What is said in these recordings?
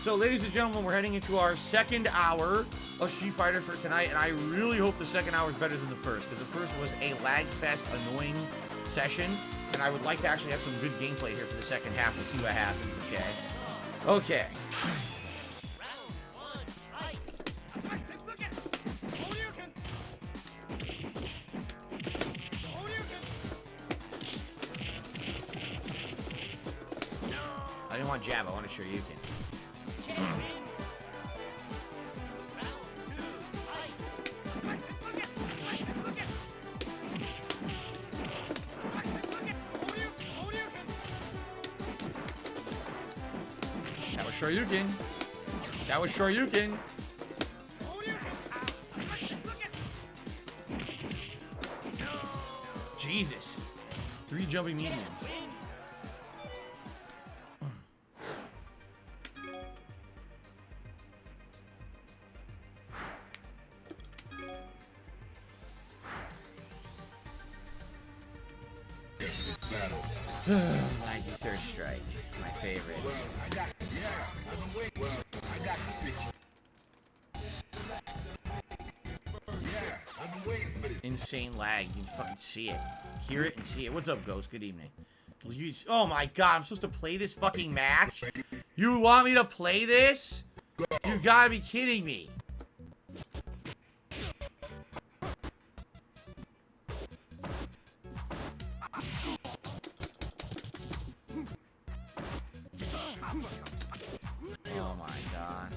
So, ladies and gentlemen, we're heading into our second hour of Street Fighter for tonight, and I really hope the second hour is better than the first, because the first was a lag-fest, annoying session, and I would like to actually have some good gameplay here for the second half. We'll see what happens, okay? Okay. I didn't want jab, I want to show you can. That was Shoryuken. That was Shoryuken. Jesus. 3 jumping mediums. Like the third strike, my favorite. Insane lag, you can fucking see it. Hear it and see it. What's up, Ghost? Good evening. Oh my god, I'm supposed to play this fucking match? You want me to play this? You gotta be kidding me. Oh my god.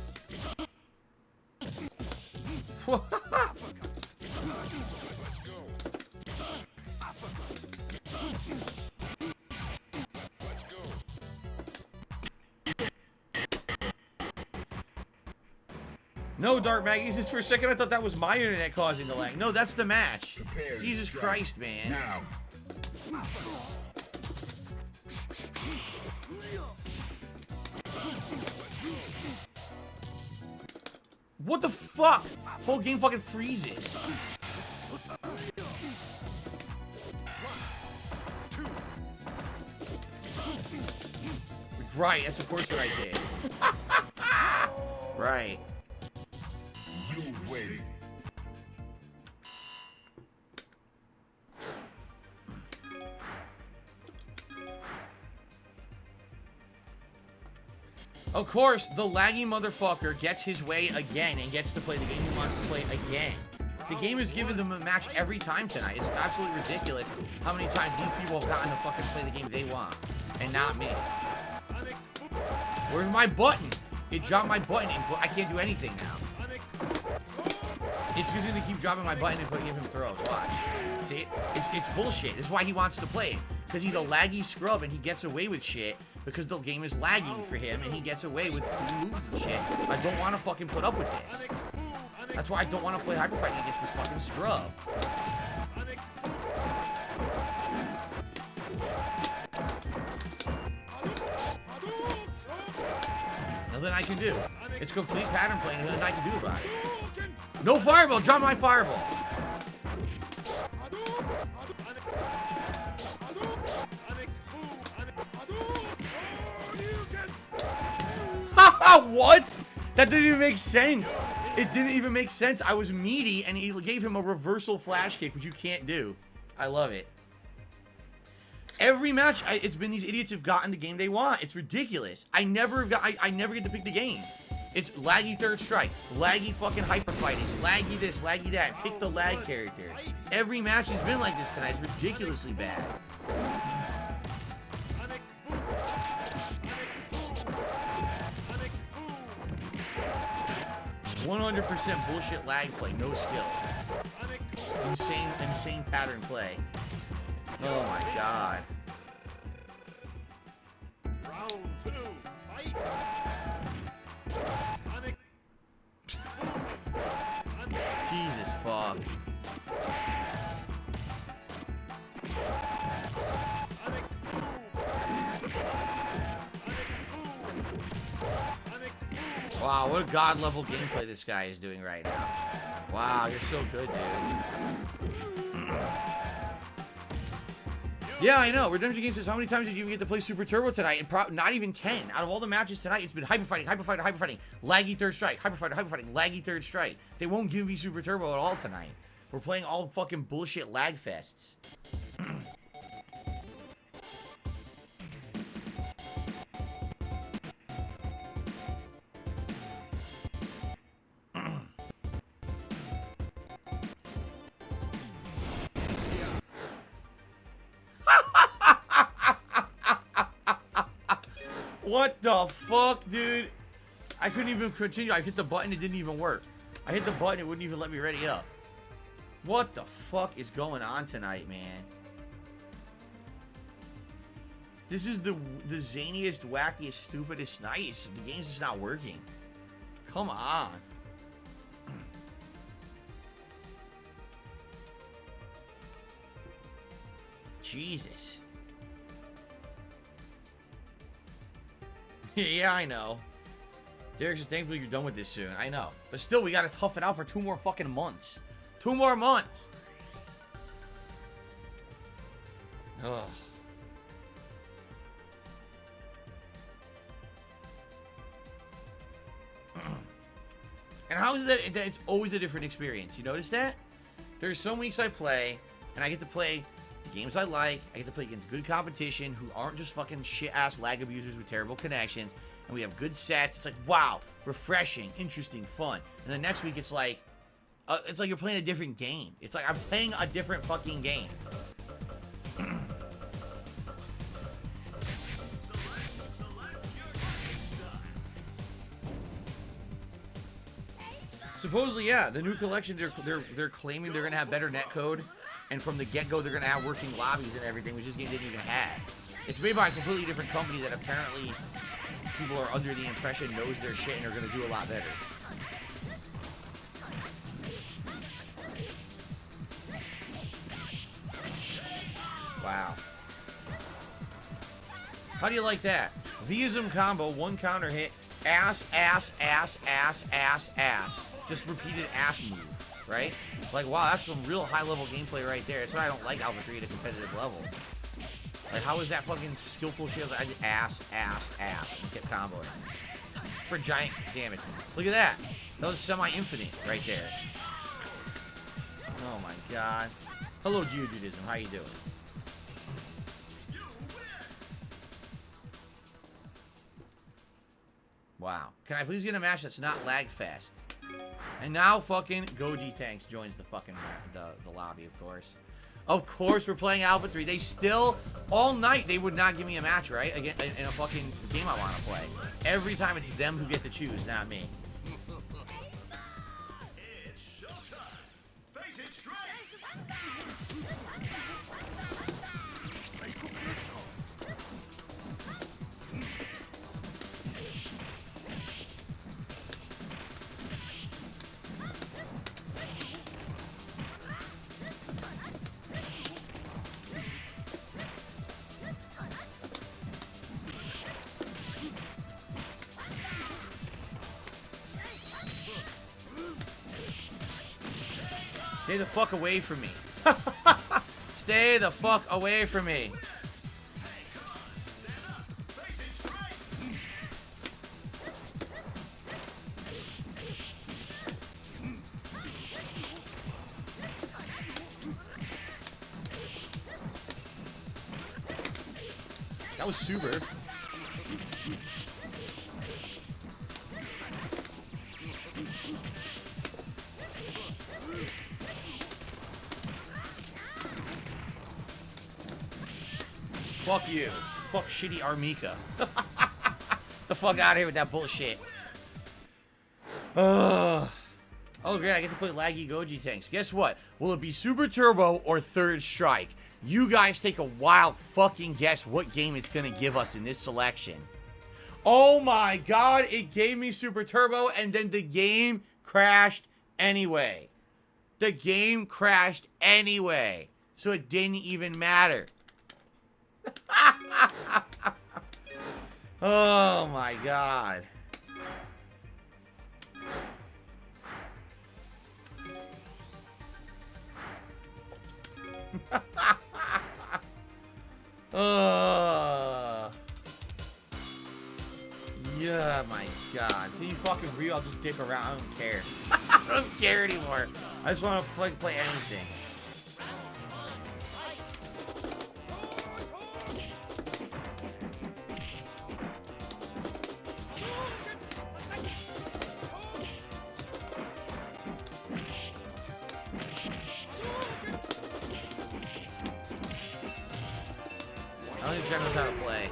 No, Dark Maggies, just for a second I thought that was my internet causing the lag. No, that's the match. Jesus Christ, man. What the fuck? Whole game fucking freezes. Right, that's of course what I did. Right. Of course, the laggy motherfucker gets his way again and gets to play the game he wants to play again. The game has given them a match every time tonight. It's absolutely ridiculous how many times these people have gotten to fucking play the game they want. And not me. Where's my button? It dropped my button and I can't do anything now. It's just gonna keep dropping my button and putting him throws. Watch. See? It's bullshit. This is why he wants to play. Because he's a laggy scrub and he gets away with shit. Because the game is lagging for him and he gets away with moves and shit. I don't want to fucking put up with this. That's why I don't want to play Hyper Fighting against this fucking scrub. Nothing I can do. It's complete pattern playing and nothing I can do about it. No fireball! Drop my fireball! What? That didn't even make sense. It didn't even make sense. I was meaty and he gave him a reversal flash kick, which you can't do. I love it. Every match, it's been these idiots who've gotten the game they want. It's ridiculous. I never get to pick the game. It's laggy third strike, laggy fucking hyper fighting, laggy this, laggy that. Pick the lag character. Every match has been like this tonight. It's ridiculously bad. 100% bullshit lag play, no skill. Insane pattern play. Oh my god. Round 2, fight. Jesus fuck. Wow, what a god level gameplay this guy is doing right now. Wow, you're so good, dude. Yeah, I know. Redemption Game says, how many times did you even get to play Super Turbo tonight? And not even 10. Out of all the matches tonight, it's been hyper fighting, laggy third strike, hyper fighting, laggy third strike. They won't give me Super Turbo at all tonight. We're playing all fucking bullshit lag fests. What the fuck, dude? I couldn't even continue. I hit the button, it didn't even work. I hit the button, it wouldn't even let me ready up. What the fuck is going on tonight, man? This is the zaniest, wackiest, stupidest night. The game's just not working. Come on. Jesus. Yeah, I know. Derek says, thankfully you're done with this soon. I know. But still, we gotta tough it out for 2 more fucking months. 2 more months. Ugh. And how is that it's always a different experience? You notice that? There's some weeks I play, and I get to play the games I like. I get to play against good competition who aren't just fucking shit-ass lag abusers with terrible connections. And we have good sets. It's like, wow, refreshing, interesting, fun. And the next week, it's like you're playing a different game. It's like I'm playing a different fucking game. Supposedly, yeah, the new collection, they're claiming they're gonna have better netcode, and from the get-go, they're gonna have working lobbies and everything, which this game didn't even have. It's made by a completely different company that apparently people are under the impression knows their shit and are gonna do a lot better. Wow. How do you like that? Visum combo, 1 counter hit, ass, ass, ass, ass, ass, ass. Just repeated ass move, right? Like, wow, that's some real high-level gameplay right there. That's why I don't like Alpha 3 at a competitive level. Like, how is that fucking skillful shit? I did ass, ass, ass, and kept comboing. For giant damage. Look at that. That was semi-infinite right there. Oh my god. Hello, Geojudism. How you doing? Wow. Can I please get a match that's not lag fast? And now fucking Goji Tanks joins the fucking the lobby, of course. Of course we're playing Alpha 3. They still, all night, they would not give me a match, right? Again, in a fucking game I want to play. Every time it's them who get to choose, not me. It's showtime. Face it straight. Stay the fuck away from me. Stay the fuck away from me. That was super. Fuck you. Fuck shitty Armika. The fuck out of here with that bullshit. Oh, great. I get to play laggy Goji Tanks. Guess what? Will it be Super Turbo or Third Strike? You guys take a wild fucking guess what game it's going to give us in this selection. Oh my god, it gave me Super Turbo and then the game crashed anyway. The game crashed anyway. So it didn't even matter. Oh my god. Yeah, my God. Can you fucking real? I'll just dick around. I don't care. I don't care anymore. I just want to play anything. I don't think this guy knows how to play.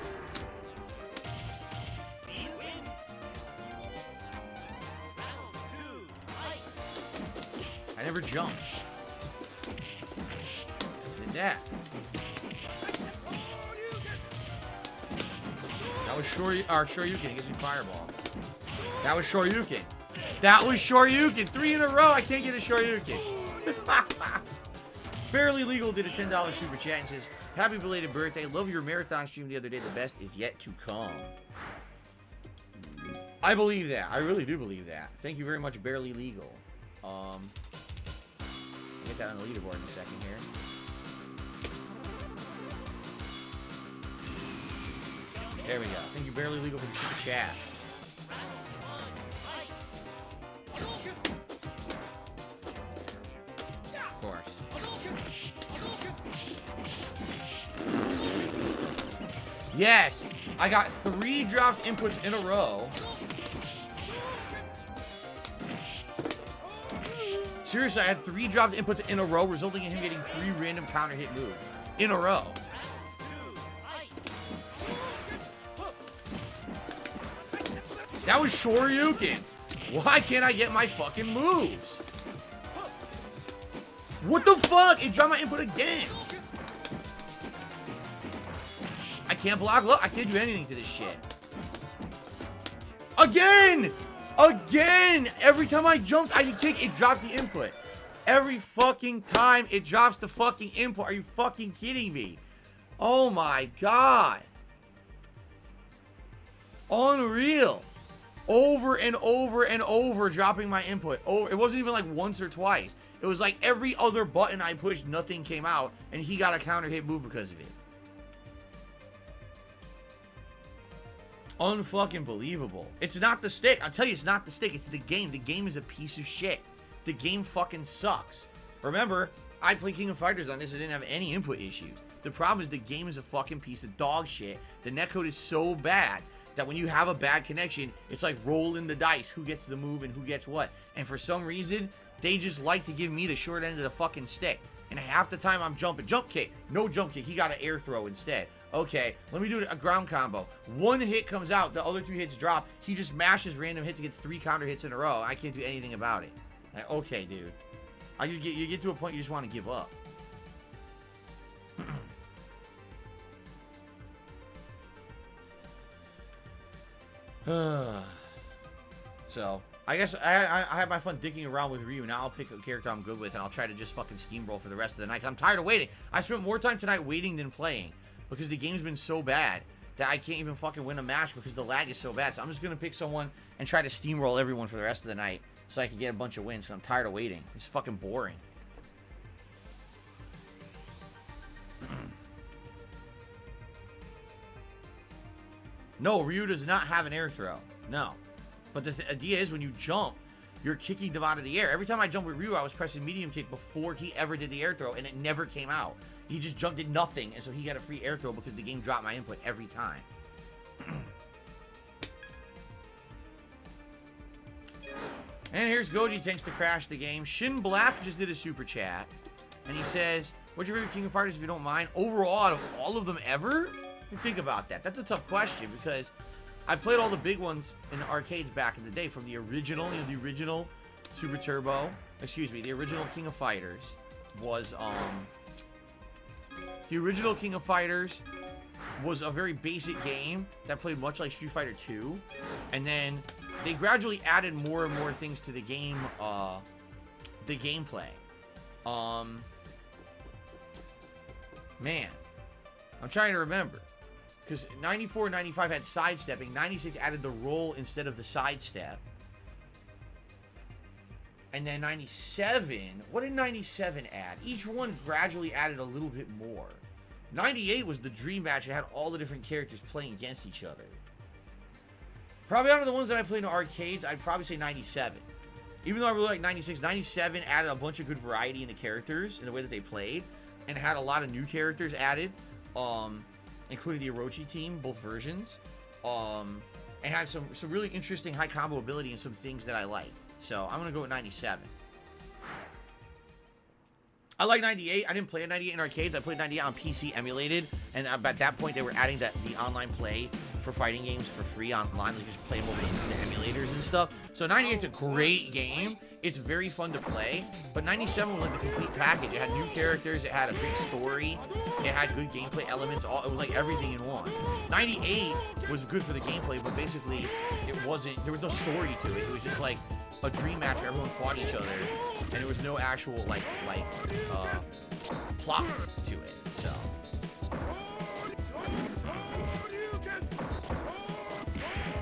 I never jumped. Did that. That was Shoryuken. It gives me Fireball. That was Shoryuken. That was Shoryuken. 3 in a row. I can't get a Shoryuken. Barely Legal did a $10 super chat and says, happy belated birthday. Love your marathon stream the other day. The best is yet to come. I believe that. I really do believe that. Thank you very much, Barely Legal. I'll get that on the leaderboard in a second here. There we go. Thank you, Barely Legal, for the super chat. Of course. Yes! I got 3 dropped inputs in a row. Seriously, I had 3 dropped inputs in a row, resulting in him getting 3 random counter hit moves in a row. That was Shoryuken. Why can't I get my fucking moves? What the fuck? It dropped my input again. I can't block. Look, I can't do anything to this shit. Again! Again! Every time I jumped, I kick, it dropped the input. Every fucking time it drops the fucking input. Are you fucking kidding me? Oh my God. Unreal. Over and over and over dropping my input. Oh, it wasn't even like once or twice. It was like every other button I pushed, nothing came out, and he got a counter hit move because of it. Unfucking believable. It's not the stick. I'll tell you, it's not the stick. It's the game. The game is a piece of shit. The game fucking sucks. Remember, I played King of Fighters on this and didn't have any input issues. The problem is the game is a fucking piece of dog shit. The netcode is so bad that when you have a bad connection, it's like rolling the dice. Who gets the move and who gets what. And for some reason, they just like to give me the short end of the fucking stick. And half the time I'm jumping. Jump kick. No jump kick. He got an air throw instead. Okay, let me do a ground combo. 1 hit comes out, the other 2 hits drop. He just mashes random hits and gets 3 counter hits in a row. I can't do anything about it. Like, okay, dude. You get to a point you just want to give up. So, I guess I have my fun dicking around with Ryu. Now I'll pick a character I'm good with, and I'll try to just fucking steamroll for the rest of the night. I'm tired of waiting. I spent more time tonight waiting than playing. Because the game's been so bad that I can't even fucking win a match because the lag is so bad. So I'm just going to pick someone and try to steamroll everyone for the rest of the night so I can get a bunch of wins. So I'm tired of waiting. It's fucking boring. No, Ryu does not have an air throw. No. But the idea is when you jump, you're kicking them out of the air. Every time I jumped with Ryu, I was pressing medium kick before he ever did the air throw, and it never came out. He just jumped, did nothing, and so he got a free air throw because the game dropped my input every time. And here's Goji Tanks to crash the game. Shin Black just did a super chat, and he says, what's your favorite King of Fighters if you don't mind? Overall, out of all of them ever? Think about that. That's a tough question because I played all the big ones in the arcades back in the day, from the original, you know, the original Super Turbo, excuse me, the original King of Fighters was, the original King of Fighters was a very basic game that played much like Street Fighter 2, and then they gradually added more and more things to the game, the gameplay. Man, I'm trying to remember. Because 94 and 95 had sidestepping. 96 added the roll instead of the sidestep. And then 97, what did 97 add? Each one gradually added a little bit more. 98 was the dream match. It had all the different characters playing against each other. Probably out of the ones that I played in arcades, I'd probably say 97. Even though I really like 96, 97 added a bunch of good variety in the characters, in the way that they played, and had a lot of new characters added, including the Orochi team, both versions, and had some really interesting high combo ability and some things that I liked. So I'm gonna go with 97. I like 98. I didn't play 98 in arcades. I played 98 on PC emulated, and at that point they were adding the online play for fighting games for free online. Like, just play them over the emulators and stuff. So 98's a great game. It's very fun to play. But 97 was like the complete package. It had new characters. It had a great story. It had good gameplay elements. It was like everything in one. 98 was good for the gameplay, but basically it wasn't. There was no story to it. It was just like a dream match where everyone fought each other, and there was no actual plot to it. So.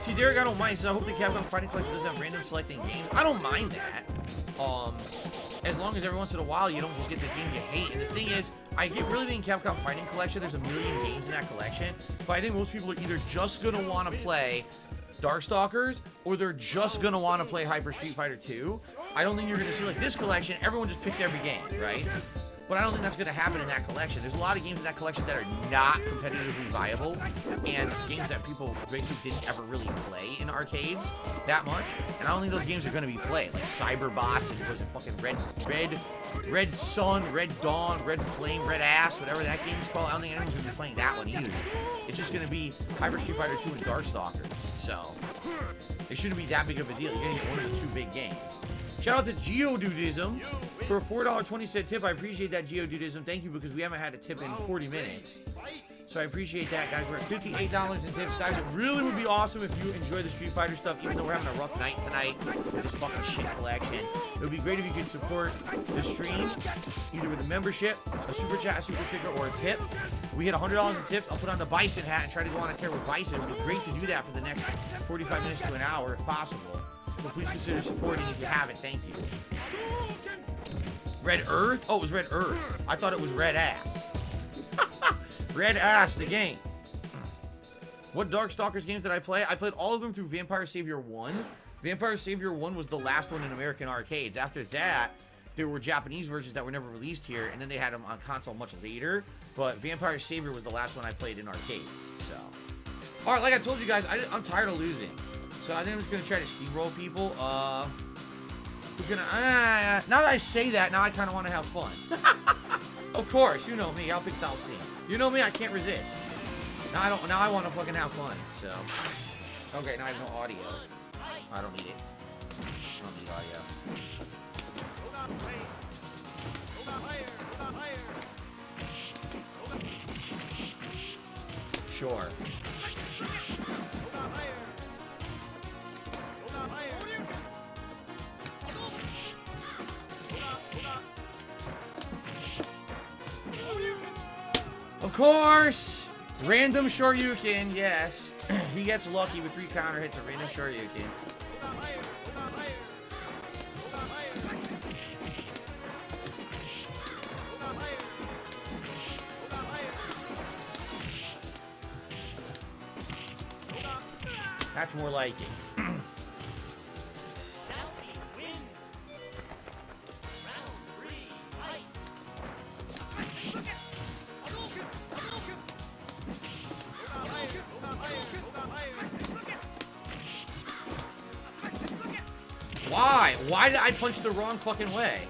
See, Derek, I don't mind. So I hope the Capcom Fighting Collection does have random selecting games. I don't mind that. As long as every once in a while you don't just get the game you hate. And the thing is, I get really think Capcom Fighting Collection, there's a million games in that collection, but I think most people are either just gonna want to play Darkstalkers, or they're just gonna want to play Hyper Street Fighter 2. I don't think you're gonna see like this collection, everyone just picks every game, right? But I don't think that's going to happen in that collection. There's a lot of games in that collection that are not competitively viable, and games that people basically didn't ever really play in arcades that much. And I don't think those games are going to be played, like Cyberbots and was it fucking Red Sun, Red Dawn, Red Flame, Red Ass, whatever that game's called. I don't think anyone's going to be playing that one either. It's just going to be Hyper Street Fighter 2 and Darkstalkers. So it shouldn't be that big of a deal. You're going to get one of the two big games. Shout out to Geodudism for a $4.20 tip. I appreciate that, Geodudism. Thank you, because we haven't had a tip in 40 minutes. So I appreciate that, guys. We're at $58 in tips. Guys, it really would be awesome if you enjoy the Street Fighter stuff, even though we're having a rough night tonight with this fucking shit collection. It would be great if you could support the stream, either with a membership, a super chat, a super sticker, or a tip. We hit $100 in tips. I'll put on the Bison hat and try to go on a tear with Bison. It would be great to do that for the next 45 minutes to an hour, if possible. So please consider supporting if you haven't. Thank you. Red Earth? Oh, it was Red Earth. I thought it was Red Ass. Red Ass, the game. What Darkstalkers games did I play? I played all of them through Vampire Savior 1. Vampire Savior 1 was the last one in American arcades. After that, there were Japanese versions that were never released here, and then they had them on console much later. But Vampire Savior was the last one I played in arcade. So, all right, like I told you guys, I'm tired of losing. So I think I'm just gonna try to steamroll people. We're gonna. Now that I say that, now I kind of want to have fun. Of course, you know me. I'll pick Dalcine. You know me. I can't resist. Now I don't. Now I want to fucking have fun. So. Okay. Now I have no audio. I don't need it. I don't need audio. Sure. Of course! Random Shoryuken, yes. He gets lucky with 3 counter hits of random Shoryuken. That's more like it. Why? Why did I punch the wrong fucking way?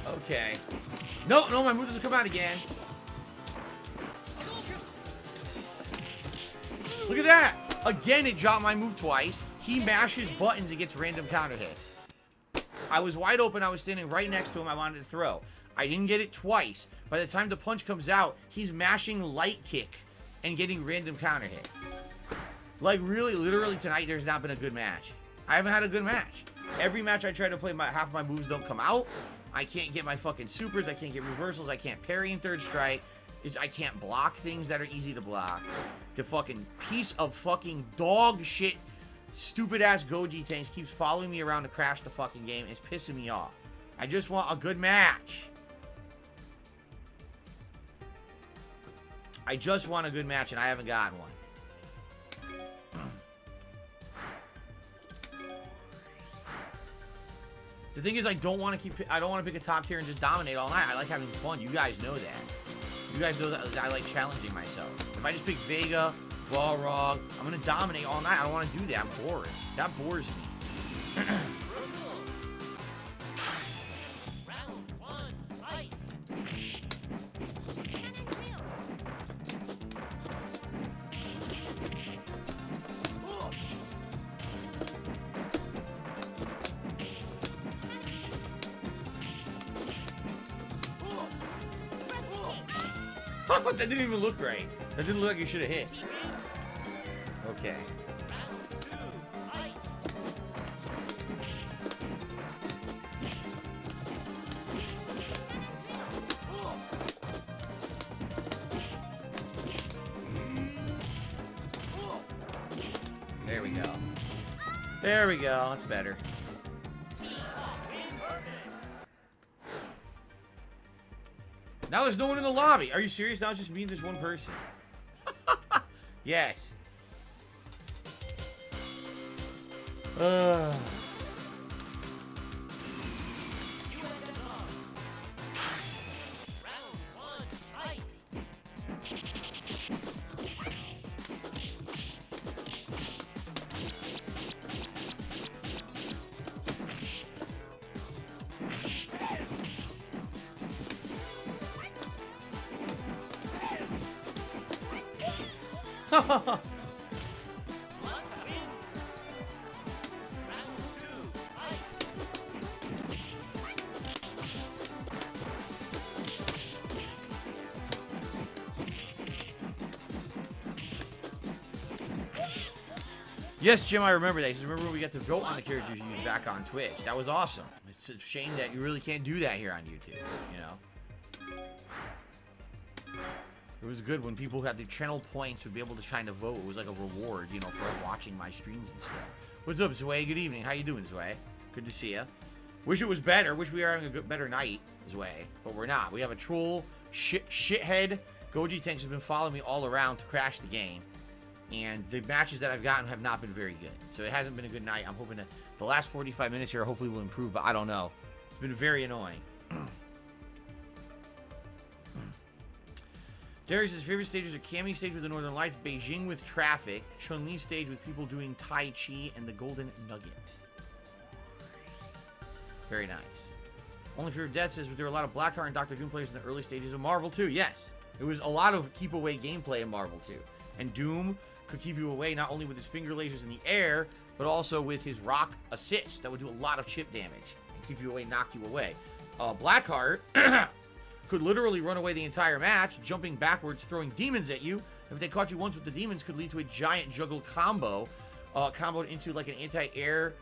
Okay. No, my move doesn't come out again. Look at that! Again, it dropped my move twice. He mashes buttons and gets random counter hits. I was wide open. I was standing right next to him. I wanted to throw. I didn't get it twice. By the time the punch comes out, he's mashing light kick and getting random counter hit. Like, really, literally tonight, there's not been a good match. I haven't had a good match. Every match I try to play, half of my moves don't come out. I can't get my fucking supers. I can't get reversals. I can't parry in third strike. I can't block things that are easy to block. The fucking piece of fucking dog shit Stupid ass Goji Tanks keeps following me around to crash the fucking game. It's pissing me off. I just want a good match. I just want a good match, and I haven't gotten one. The thing is, I don't want to pick a top tier and just dominate all night. I like having fun. You guys know that. You guys know that I like challenging myself. If I just pick Vega, Balrog, I'm gonna dominate all night. I don't want to do that. I'm bored. That bores me. That didn't even look right. That didn't look like you should have hit. Okay. There we go. There we go. That's better. Now there's no one in the lobby. Are you serious? Now it's just me and this one person. Yes. Yes, Jim, I remember that. He says, remember when we got to vote on the characters you used back on Twitch? That was awesome. It's a shame that you really can't do that here on YouTube, you know? It was good when people had the channel points to be able to kind of vote. It was like a reward, you know, for watching my streams and stuff. What's up, Zway? Good evening. How you doing, Zway? Good to see you. Wish it was better. Wish we were having a better night, Zway. But we're not. We have a troll, shithead. Goji Tanks has been following me all around to crash the game. And the matches that I've gotten have not been very good. So it hasn't been a good night. I'm hoping that the last 45 minutes here hopefully will improve, but I don't know. It's been very annoying. Darius' favorite stages are Cammy stage with the Northern Lights, Beijing with traffic, Chun-Li stage with people doing Tai Chi, and the Golden Nugget. Very nice. Only Fear of Death says there were a lot of Blackheart and Dr. Doom players in the early stages of Marvel 2. Yes, it was a lot of keep away gameplay in Marvel 2. And Doom could keep you away not only with his finger lasers in the air, but also with his rock assist that would do a lot of chip damage and keep you away, knock you away. Blackheart could literally run away the entire match, jumping backwards, throwing demons at you. If they caught you once with the demons, could lead to a giant juggle combo, comboed into like an anti-air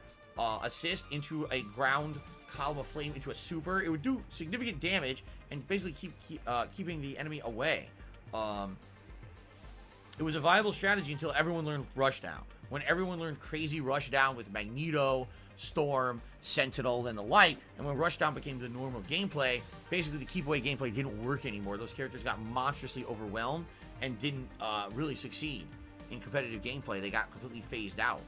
assist into a ground column of flame into a super. It would do significant damage and basically keeping the enemy away. It was a viable strategy until everyone learned Rushdown. When everyone learned crazy Rushdown with Magneto, Storm, Sentinel, and the like, and when Rushdown became the norm of gameplay, basically the keep away gameplay didn't work anymore. Those characters got monstrously overwhelmed and didn't really succeed in competitive gameplay. They got completely phased out.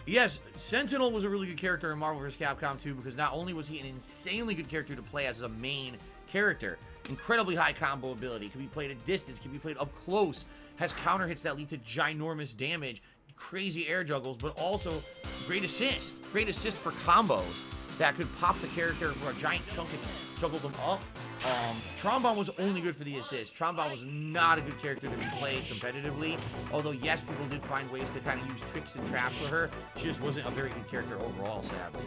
Yes, Sentinel was a really good character in Marvel vs. Capcom 2 because not only was he an insanely good character to play as a main character, incredibly high combo ability, can be played at distance, can be played up close, has counter hits that lead to ginormous damage, crazy air juggles, but also great assist for combos that could pop the character for a giant chunk and juggle them up. Trombone was only good for the assist. Trombone was not a good character to be played competitively, although yes, people did find ways to kind of use tricks and traps with her. She just wasn't a very good character overall, sadly.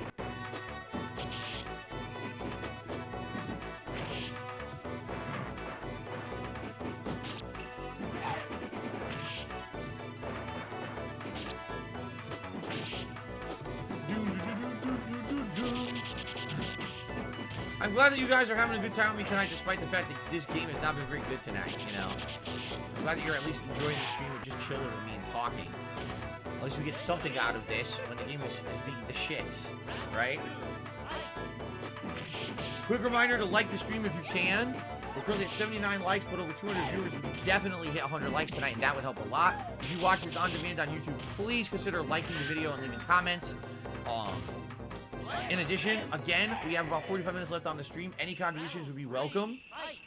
I'm glad that you guys are having a good time with me tonight, despite the fact that this game has not been very good tonight, you know. I'm glad that you're at least enjoying the stream of just chilling with me and talking. At least we get something out of this when the game is being the shits, right? Quick reminder to like the stream if you can. We're currently at 79 likes, but over 200 viewers. We can definitely hit 100 likes tonight, and that would help a lot. If you watch this on demand on YouTube, please consider liking the video and leaving comments. In addition, again, we have about 45 minutes left on the stream. Any contributions would be welcome.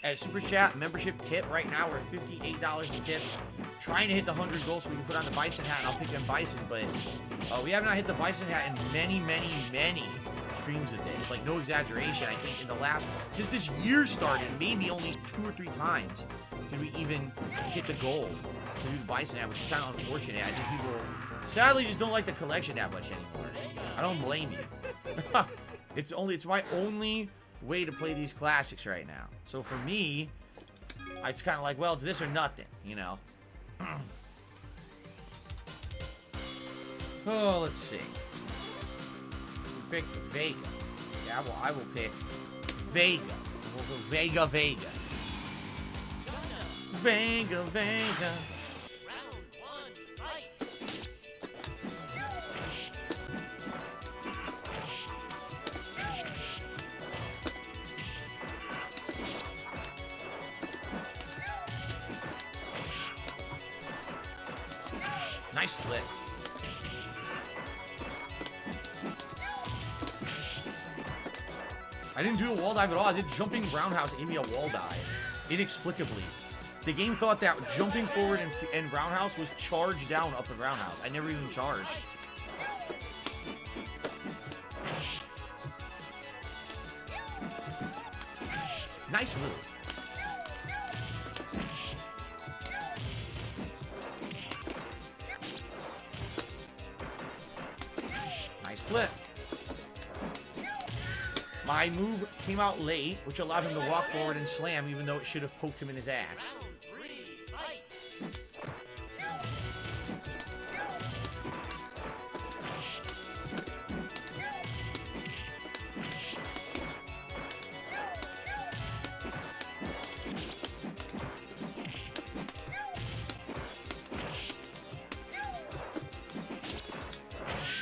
As Super Chat membership tip, right now we're at $58 in tips. Trying to hit the 100 goals so we can put on the Bison hat, and I'll pick them Bison, but we have not hit the Bison hat in many, many, many streams of this. Like, no exaggeration. I think in the last, since this year started, maybe only 2 or 3 times did we even hit the goal to do the Bison hat, which is kind of unfortunate. I think people sadly just don't like the collection that much anymore. I don't blame you. It's my only way to play these classics right now. So for me, it's kind of like, well, it's this or nothing, you know. Oh, let's see. We picked Vega. Yeah, well, I will pick Vega. We'll go Vega, Vega. Vega, Vega. Nice flip. I didn't do a wall dive at all. I did jumping roundhouse, aim me a wall dive. Inexplicably. The game thought that jumping forward and roundhouse was charged down up in roundhouse. I never even charged. Nice move. Flip. My move came out late, which allowed him to walk forward and slam, even though it should have poked him in his ass.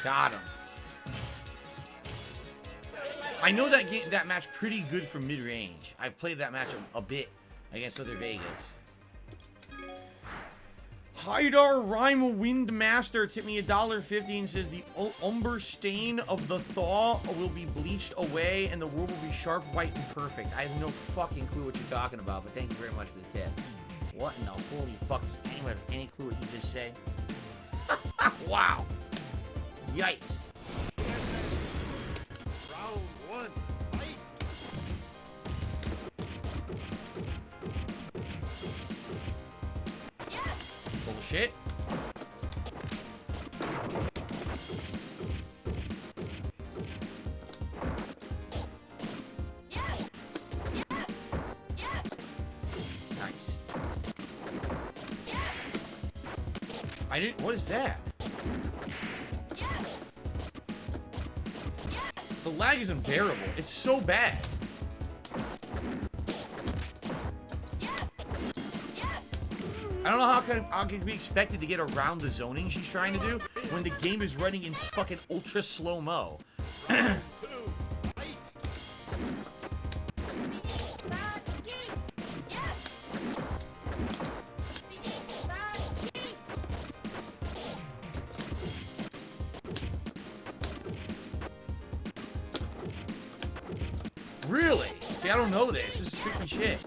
Got him. I know that match pretty good for mid-range. I've played that match a bit against other Vegas. Haidar Rhyme Windmaster tipped me $1.50 and says the umber stain of the thaw will be bleached away and the world will be sharp, white, and perfect. I have no fucking clue what you're talking about, but thank you very much for the tip. What in the holy fuck? Does anyone have any clue what he just said? Wow. Yikes. Bullshit. Nice. I didn't. What is that? The lag is unbearable. It's so bad. I don't know how can we expected to get around the zoning she's trying to do when the game is running in fucking ultra slow-mo. Really? See, I don't know this. This is tricky shit.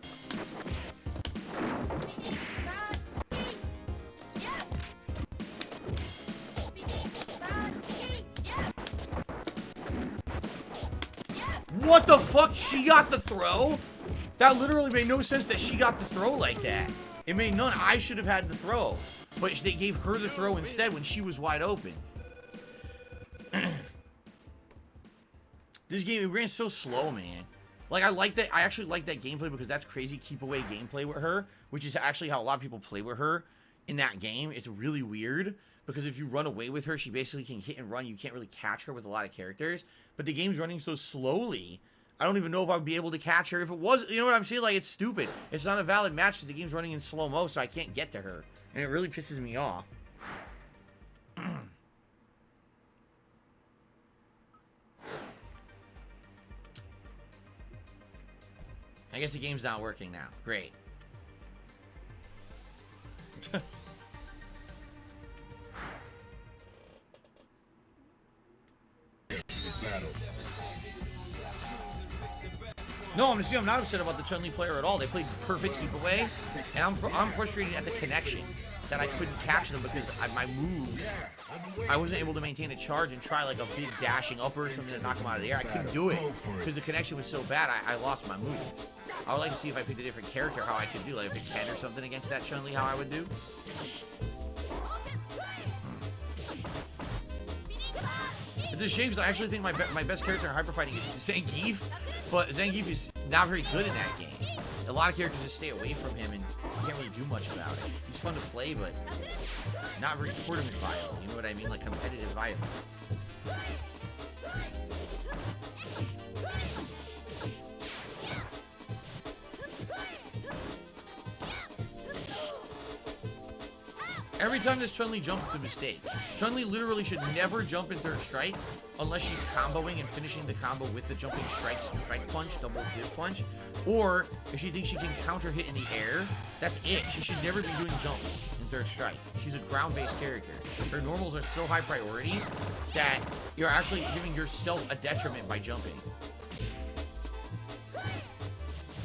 What the fuck? She got the throw? That literally made no sense that she got the throw like that. It made none. I should have had the throw. But they gave her the throw instead when she was wide open. This game, it ran so slow, man. Like, I like that. I actually like that gameplay because that's crazy keep away gameplay with her, which is actually how a lot of people play with her in that game. It's really weird because if you run away with her, she basically can hit and run. You can't really catch her with a lot of characters. But the game's running so slowly. I don't even know if I would be able to catch her. If it was, you know what I'm saying? Like, it's stupid. It's not a valid match because the game's running in slow-mo, so I can't get to her. And it really pisses me off. I guess the game's not working now. Great. No, I'm not upset about the Chun-Li player at all. They played perfect keep away, and I'm frustrated at the connection that I couldn't catch them because my moves, I wasn't able to maintain a charge and try like a big dashing upper or something to knock them out of the air. I couldn't do it because the connection was so bad. I lost my move. I would like to see if I picked a different character how I could do, like if I picked Ken or something against that Chun-Li, how I would do. It's a shame because I actually think my best character in Hyper Fighting is Zangief, but Zangief is not very good in that game. A lot of characters just stay away from him and you can't really do much about it. He's fun to play, but not very tournament viable. You know what I mean? Like competitive viable. Every time this Chun-Li jumps, it's a mistake. Chun-Li literally should never jump in third strike unless she's comboing and finishing the combo with the jumping strike punch, double dip punch. Or if she thinks she can counter hit in the air, that's it. She should never be doing jumps in third strike. She's a ground-based character. Her normals are so high priority that you're actually giving yourself a detriment by jumping.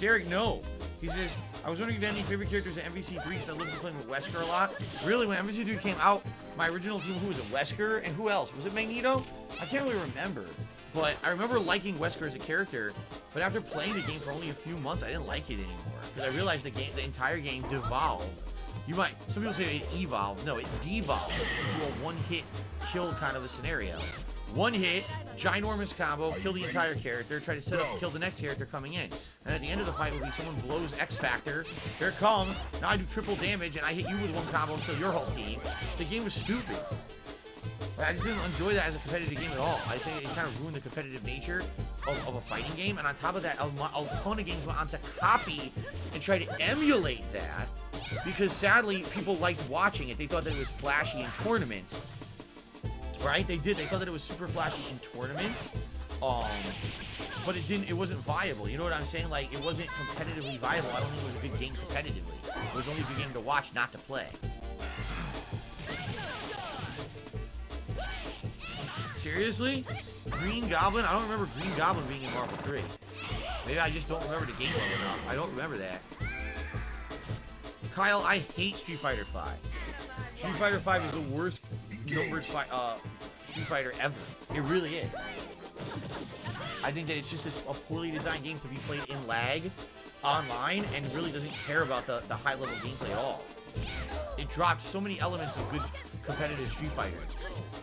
Derek, no. He says, I was wondering if you had any favorite characters in MVC3 because I lived playing with Wesker a lot. Really, when MVC3 came out, my original team, who was it? Wesker? And who else? Was it Magneto? I can't really remember. But I remember liking Wesker as a character, but after playing the game for only a few months, I didn't like it anymore. Because I realized the entire game devolved. Some people say it evolved. No, it devolved into a one-hit kill kind of a scenario. One hit, ginormous combo, kill the entire character, try to set up, kill the next character coming in. And at the end of the fight will be someone blows X Factor, here it comes, now I do triple damage and I hit you with one combo and kill your whole team. The game was stupid. I just didn't enjoy that as a competitive game at all. I think it kind of ruined the competitive nature of a fighting game. And on top of that, a ton of games went on to copy and try to emulate that because sadly, people liked watching it. They thought that it was flashy in tournaments. Right? They did. They thought that it was super flashy in tournaments. But it wasn't viable. You know what I'm saying? Like, it wasn't competitively viable. I don't think it was a good game competitively. It was only a good game to watch, not to play. Seriously? Green Goblin? I don't remember Green Goblin being in Marvel 3. Maybe I just don't remember the game well enough. I don't remember that. Kyle, I hate Street Fighter 5. Street Fighter 5 is the worst numbered Street Fighter ever. It really is. I think that it's just a poorly designed game to be played in lag online and really doesn't care about the high level gameplay at all. It dropped so many elements of good competitive Street Fighter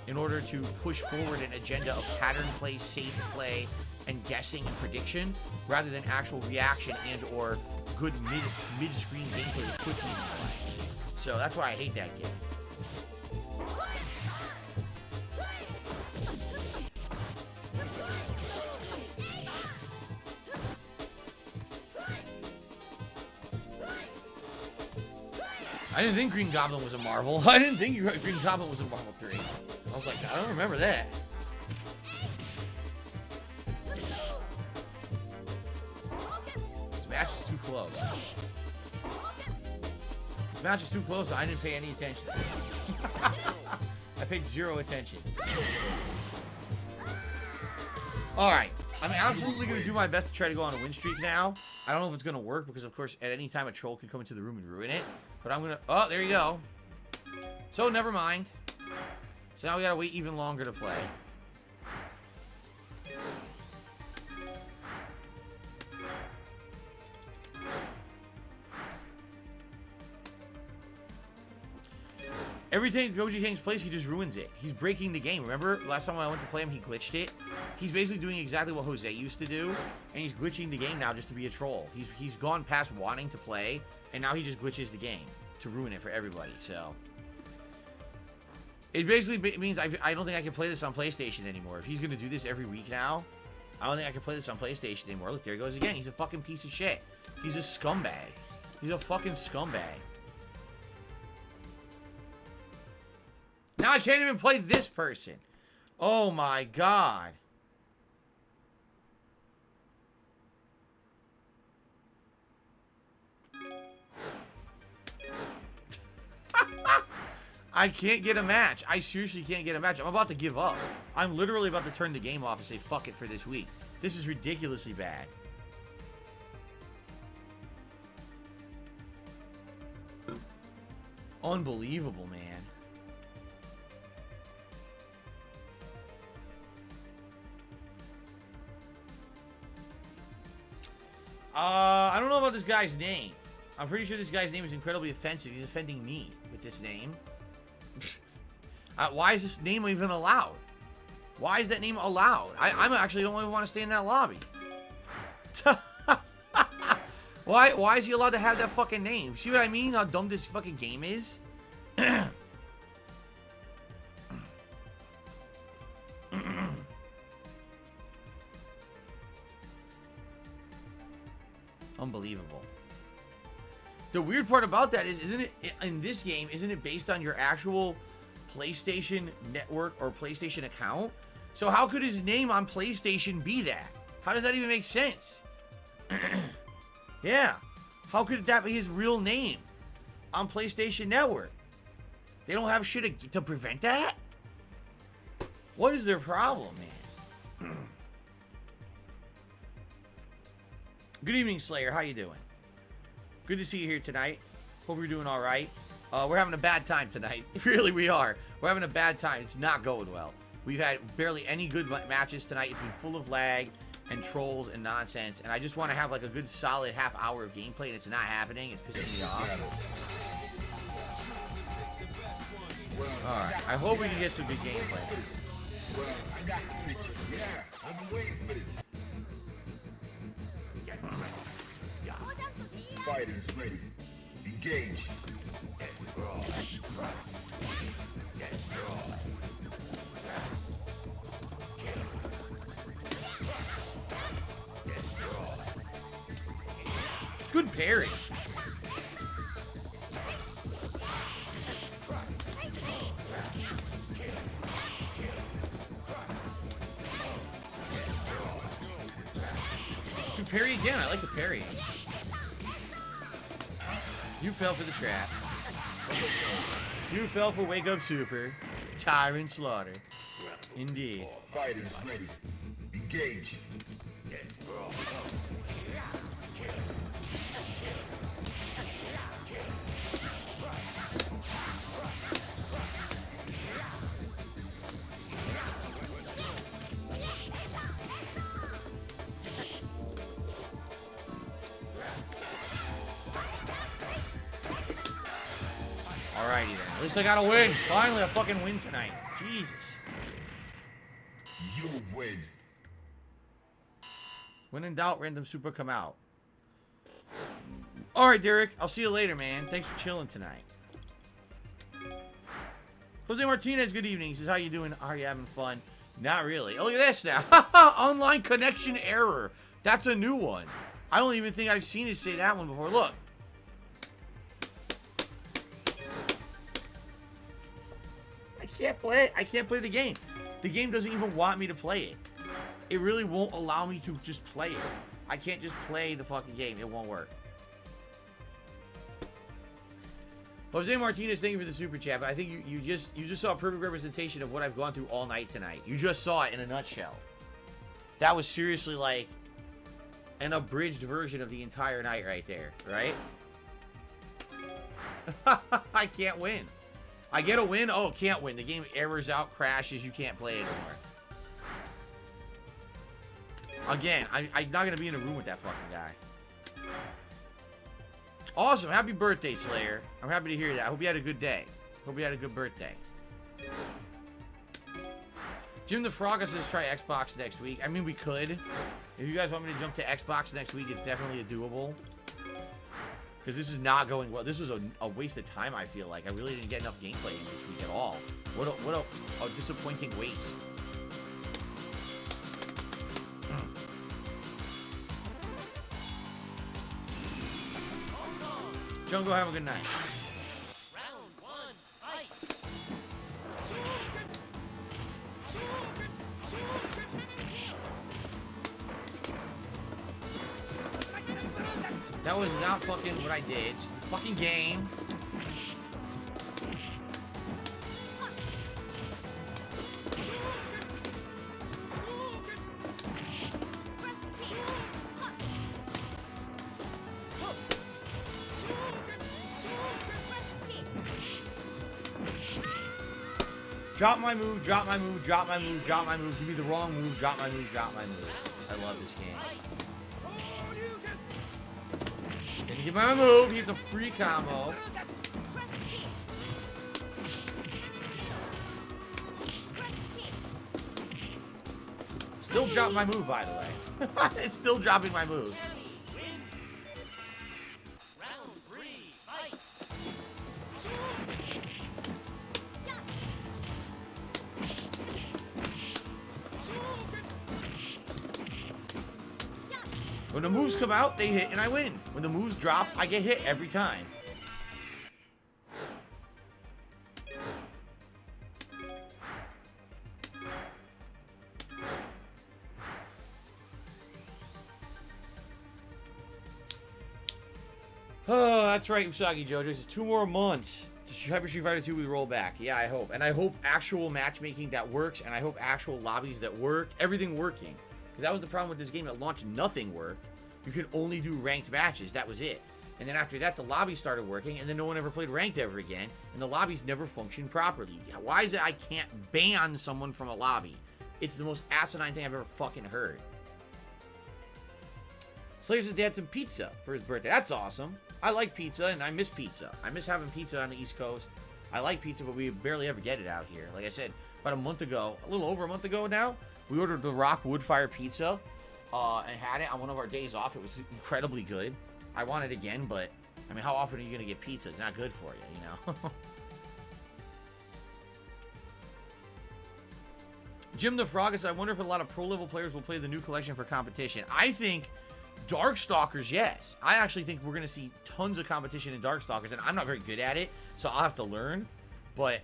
in order to push forward an agenda of pattern play, safe play, and guessing and prediction rather than actual reaction and or good mid-screen gameplay with quick time play. So that's why I hate that game. I didn't think Green Goblin was a Marvel. I didn't think Green Goblin was in Marvel 3. I was like, I don't remember that. This match is too close. This match is too close, so I didn't pay any attention. I paid zero attention. Alright. I'm absolutely going to do my best to try to go on a win streak now. I don't know if it's going to work because, of course, at any time a troll can come into the room and ruin it. But I'm going to... Oh, there you go. So, never mind. So now we got to wait even longer to play. Everything Goji Kang's plays, he just ruins it. He's breaking the game. Remember, last time when I went to play him, he glitched it. He's basically doing exactly what Jose used to do, and he's glitching the game now just to be a troll. He's gone past wanting to play, and now he just glitches the game to ruin it for everybody. So it basically means I don't think I can play this on PlayStation anymore. If he's going to do this every week now, I don't think I can play this on PlayStation anymore. Look, there he goes again. He's a fucking piece of shit. He's a scumbag. He's a fucking scumbag. Now I can't even play this person. Oh my god. I can't get a match. I seriously can't get a match. I'm about to give up. I'm literally about to turn the game off and say fuck it for this week. This is ridiculously bad. Unbelievable, man. I don't know about this guy's name. I'm pretty sure this guy's name is incredibly offensive. He's offending me with this name. Why is this name even allowed? Why is that name allowed? I'm actually don't even want to stay in that lobby. Why is he allowed to have that fucking name? See what I mean? How dumb this fucking game is? Unbelievable. The weird part about that is, isn't it, in this game, isn't it based on your actual PlayStation Network or PlayStation account? So how could his name on PlayStation be that? How does that even make sense? Yeah. How could that be his real name on PlayStation Network? They don't have shit to prevent that? What is their problem, man? Good evening, Slayer. How you doing? Good to see you here tonight. Hope you're doing all right. We're having a bad time tonight. Really, we are. We're having a bad time. It's not going well. We've had barely any good matches tonight. It's been full of lag and trolls and nonsense. And I just want to have like a good solid half hour of gameplay, and it's not happening. It's pissing me off. All right. I hope we can get some good gameplay. Fighters ready. Engage. Good parry. Good parry again. I like the parry. You fell for the trap. You fell for Wake Up Super. Tyrant Slaughter. Indeed. Fighters ready. Engage. Alrighty then. At least I got a win. Finally, a fucking win tonight. Jesus. You win. When in doubt, random super come out. Alright, Derek. I'll see you later, man. Thanks for chilling tonight. Jose Martinez, good evening. He says, how you doing? Are you having fun? Not really. Oh, look at this now. Online connection error. That's a new one. I don't even think I've seen it say that one before. Look. I can't play the game. The game doesn't even want me to play it. It really won't allow me to just play it. I can't just play the fucking game. It won't work. Jose Martinez, thank you for the super chat. But I think you just saw a perfect representation of what I've gone through all night tonight. You just saw it in a nutshell. That was seriously like an abridged version of the entire night right there, right? I can't win. I get a win? Oh, can't win. The game errors out, crashes, you can't play it anymore. Again, I'm not going to be in a room with that fucking guy. Awesome. Happy birthday, Slayer. I'm happy to hear that. I hope you had a good day. Hope you had a good birthday. Jim the Frog says try Xbox next week. I mean, we could. If you guys want me to jump to Xbox next week, it's definitely a doable. Because this is not going well. This was a waste of time, I feel like. I really didn't get enough gameplay in this week at all. What a disappointing waste. Jungle, have a good night. Round 1, fight. That was not fucking what I did. It's a fucking game. Drop my move, drop my move, drop my move, drop my move. Give me the wrong move, drop my move, drop my move. I love this game. Didn't give my move, he gets a free combo. Still drop my move, by the way. It's still dropping my moves. Round 3, fight. When the moves come out, they hit and I win. When the moves drop, I get hit every time. Oh, that's right, Usagi JoJo. It's 2 more months to Hyper Street Fighter 2 we roll back. Yeah, I hope. And I hope actual matchmaking that works, and I hope actual lobbies that work. Everything working. Because that was the problem with this game at launch. Nothing worked. You could only do ranked matches. That was it. And then after that, the lobbies started working, and then no one ever played ranked ever again, and the lobbies never functioned properly. Why is it I can't ban someone from a lobby? It's the most asinine thing I've ever fucking heard. Slayer says they had some pizza for his birthday. That's awesome. I like pizza, and I miss pizza. I miss having pizza on the East Coast. I like pizza, but we barely ever get it out here. Like I said, about a month ago, a little over a month ago now, we ordered the Rock Wood Fire Pizza and had it on one of our days off. It was incredibly good. I want it again, but, I mean, how often are you going to get pizza? It's not good for you, you know? Jim the Frog says, I wonder if a lot of pro-level players will play the new collection for competition. I think Darkstalkers, yes. I actually think we're going to see tons of competition in Darkstalkers, and I'm not very good at it, so I'll have to learn. But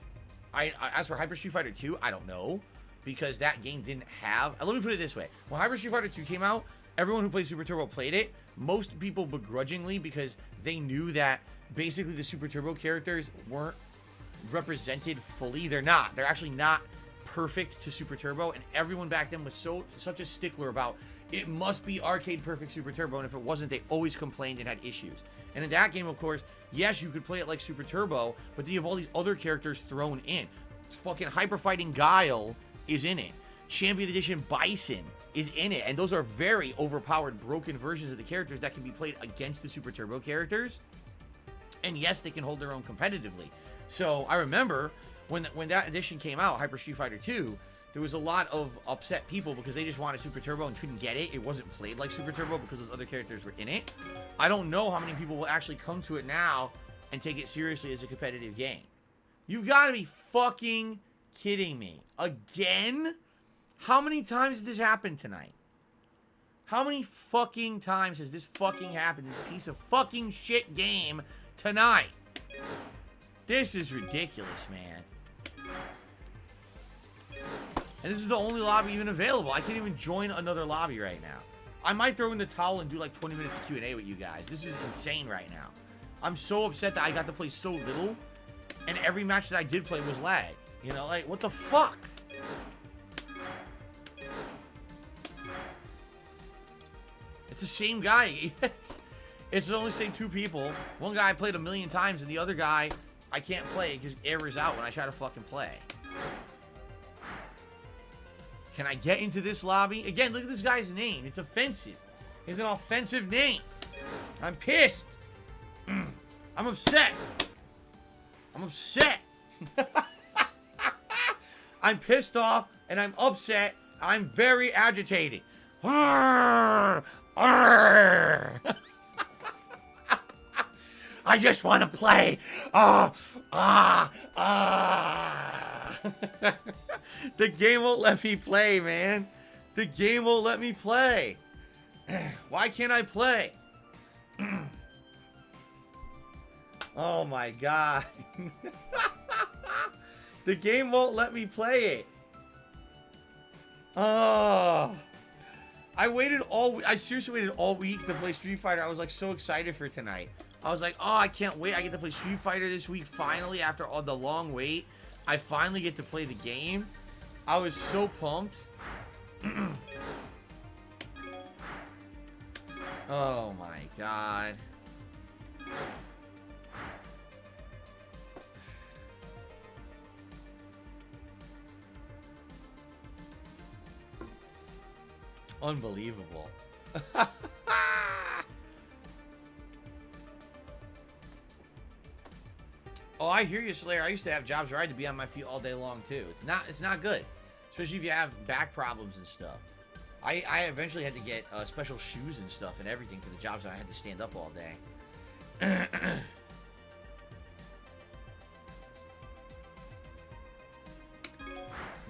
as for Hyper Street Fighter 2, I don't know, because that game didn't have... Let me put it this way. When Hyper Street Fighter 2 came out, everyone who played Super Turbo played it. Most people begrudgingly, because they knew that basically the Super Turbo characters weren't represented fully. They're not. They're actually not perfect to Super Turbo, and everyone back then was such a stickler about it must be arcade perfect Super Turbo, and if it wasn't, they always complained and had issues. And in that game, of course, yes, you could play it like Super Turbo, but then you have all these other characters thrown in. Fucking Hyper Fighting Guile is in it. Champion Edition Bison is in it, and those are very overpowered, broken versions of the characters that can be played against the Super Turbo characters. And yes, they can hold their own competitively. So I remember when that edition came out, Hyper Street Fighter 2, there was a lot of upset people because they just wanted Super Turbo and couldn't get it. It wasn't played like Super Turbo because those other characters were in it. I don't know how many people will actually come to it now and take it seriously as a competitive game. You've got to be fucking kidding me. Again? How many times has this happened tonight? How many fucking times has this fucking happened, this piece of fucking shit game tonight? This is ridiculous, man. And this is the only lobby even available. I can't even join another lobby right now. I might throw in the towel and do like 20 minutes of Q&A with you guys. This is insane right now. I'm so upset that I got to play so little, and every match that I did play was lag. You know, like, what the fuck? It's the same guy. It's only same 2 people. One guy I played 1,000,000 times, and the other guy I can't play because errors out when I try to fucking play. Can I get into this lobby? Again, look at this guy's name. It's offensive. It's an offensive name. I'm pissed. I'm upset. I'm upset. I'm pissed off, and I'm upset. I'm very agitated. Arr! Arr! I just want to play. The game won't let me play, man. The game won't let me play. Why can't I play? Oh my god. The game won't let me play it. Oh. I seriously waited all week to play Street Fighter. I was like so excited for tonight. I was like, oh, I can't wait. I get to play Street Fighter this week finally after all the long wait. I finally get to play the game. I was so pumped. Oh my god. Unbelievable. Oh, I hear you, Slayer. I used to have jobs where I had to be on my feet all day long too. It's not good, especially if you have back problems and stuff. I eventually had to get special shoes and stuff and everything for the jobs that I had to stand up all day.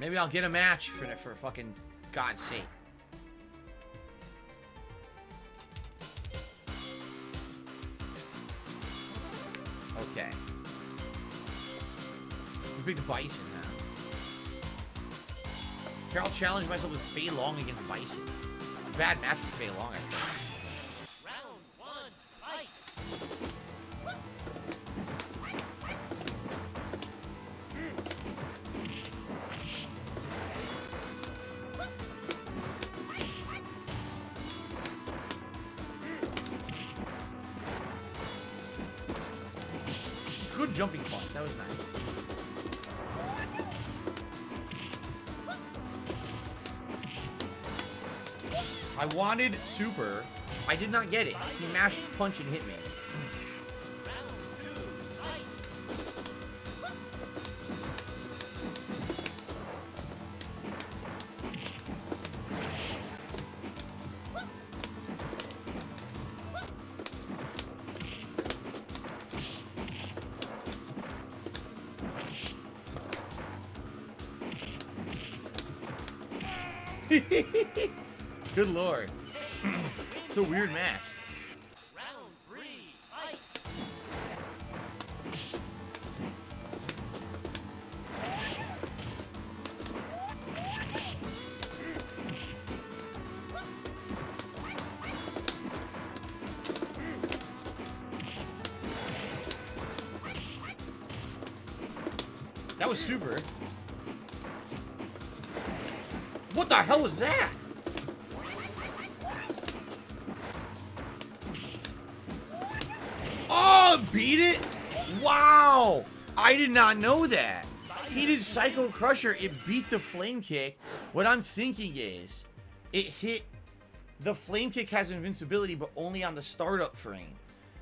Maybe I'll get a match for fucking God's sake. Okay. You picked the Bison now. Here, I'll challenge myself with Fei Long against Bison. Bad match with Fei Long, I think. Round one, fight. Good jumping punch. That was nice. I wanted super. I did not get it. He mashed punch and hit me. Round two, fight. Good lord. It's a weird match. Round three, fight. That was super. What the hell was that? Oh, beat it? Wow. I did not know that. He did Psycho Crusher. It beat the Flame Kick. What I'm thinking is, it hit... The Flame Kick has invincibility, but only on the startup frame.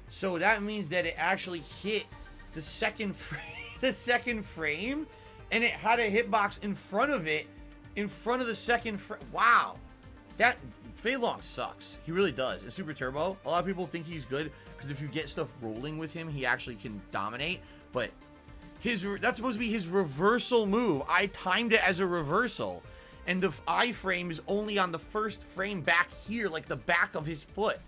So that means that it actually hit the second frame, and it had a hitbox in front of it, in front of the second frame. Wow. That... Fei Long sucks. He really does. In Super Turbo, a lot of people think he's good because if you get stuff rolling with him, he actually can dominate. But that's supposed to be his reversal move. I timed it as a reversal. And the iframe is only on the first frame back here, like the back of his foot.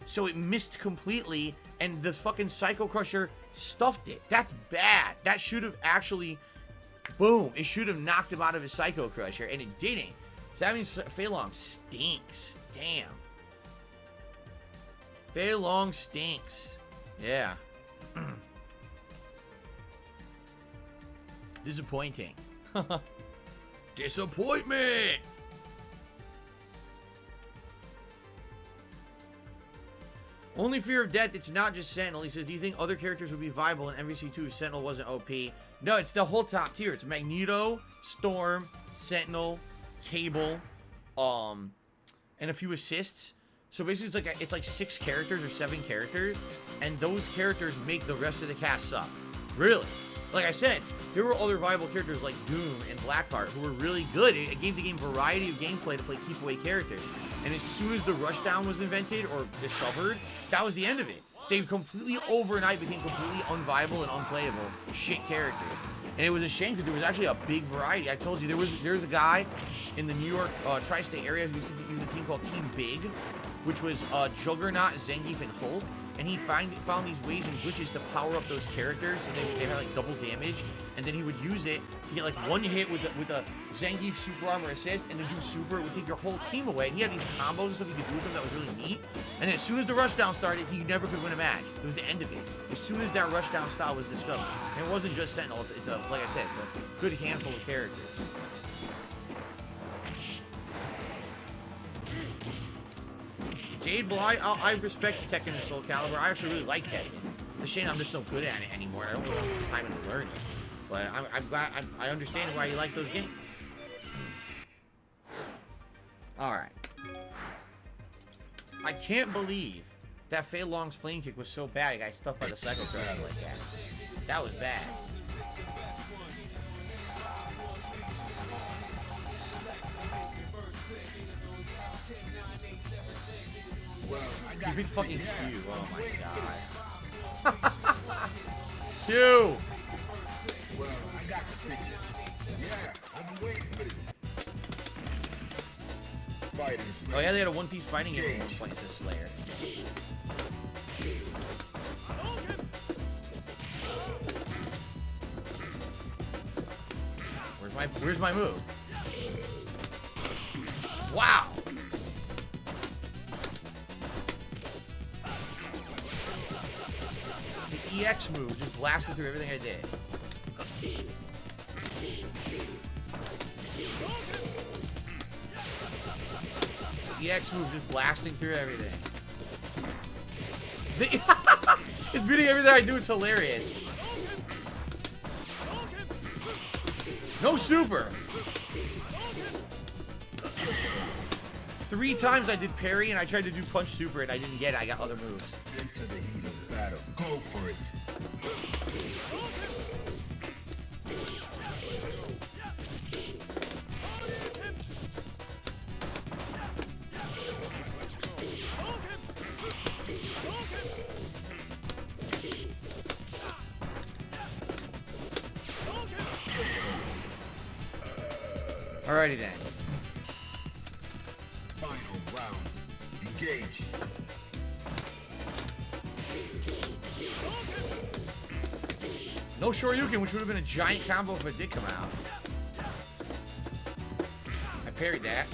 So it missed completely, and the fucking Psycho Crusher stuffed it. That's bad. That should have actually... Boom. It should have knocked him out of his Psycho Crusher, and it didn't. So that means Fei Long stinks. Damn. Fei Long stinks. Yeah. Disappointing. Disappointment! Only fear of death, it's not just Sentinel. He says, do you think other characters would be viable in MVC2 if Sentinel wasn't OP? No, it's the whole top tier. It's Magneto, Storm, Sentinel, Cable, and a few assists. So basically it's like 6 characters or 7 characters, and those characters make the rest of the cast suck. Really. Like I said, there were other viable characters like Doom and Blackheart who were really good. It gave the game variety of gameplay to play keep away characters. And as soon as the Rushdown was invented or discovered, that was the end of it. They completely overnight became completely unviable and unplayable shit characters. And it was a shame because there was actually a big variety. I told you there was a guy in the New York tri-state area who used to use a team called Team Big, which was Juggernaut, Zangief, and Hulk. and he found these ways and glitches to power up those characters, so they had like double damage, and then he would use it to get like one hit with a Zangief super armor assist, and then do super. It would take your whole team away. And he had these combos and stuff he could do with them that was really neat. And then as soon as the rushdown started, he never could win a match. It was the end of it. As soon as that rushdown style was discovered, and it wasn't just Sentinel. It's a, like I said, it's a good handful of characters. Jade, well, I respect Tekken and Soul Calibur. I actually really like Tekken. It's a shame I'm just no good at it anymore. I don't really have the time to learn it. But I'm glad, I understand why you like those games. Alright. I can't believe that Fei Long's flame kick was so bad. I got stuffed by the cycle throw like that. That was bad. You big fucking Q. Oh my god. Q! Well, I got the ticket. Yeah, I've been waiting for it. Fighting. Oh yeah, they had a One Piece fighting game at one point, says Slayer. Where's my move? Wow! The EX move just blasted through everything I did. The EX move just blasting through everything. It's beating everything I do, it's hilarious. No super! 3 times I did parry and I tried to do punch super and I didn't get it, I got other moves. Into the heat of battle. Go for it. Alrighty then. Final round. Engage. No Shoryuken, which would have been a giant combo if it did come out. I parried that.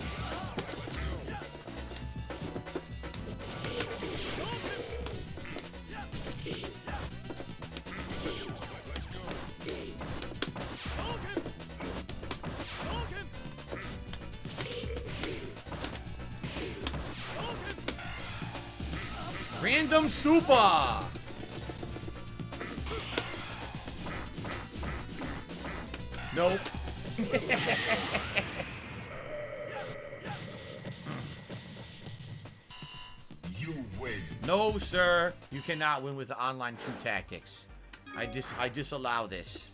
Random super! Nope. You win. No, sir. You cannot win with the online Q tactics. I disallow this.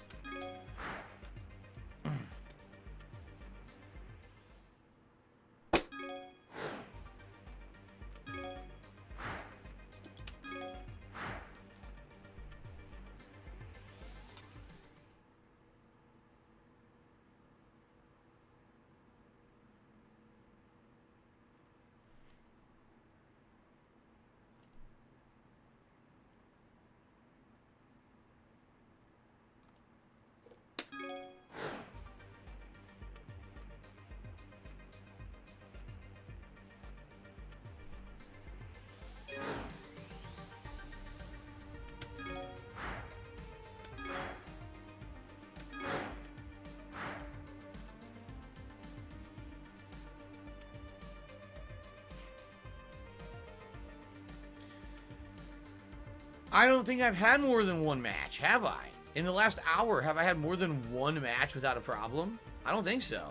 I don't think I've had more than one match, have I? In the last hour, have I had more than one match without a problem? I don't think so.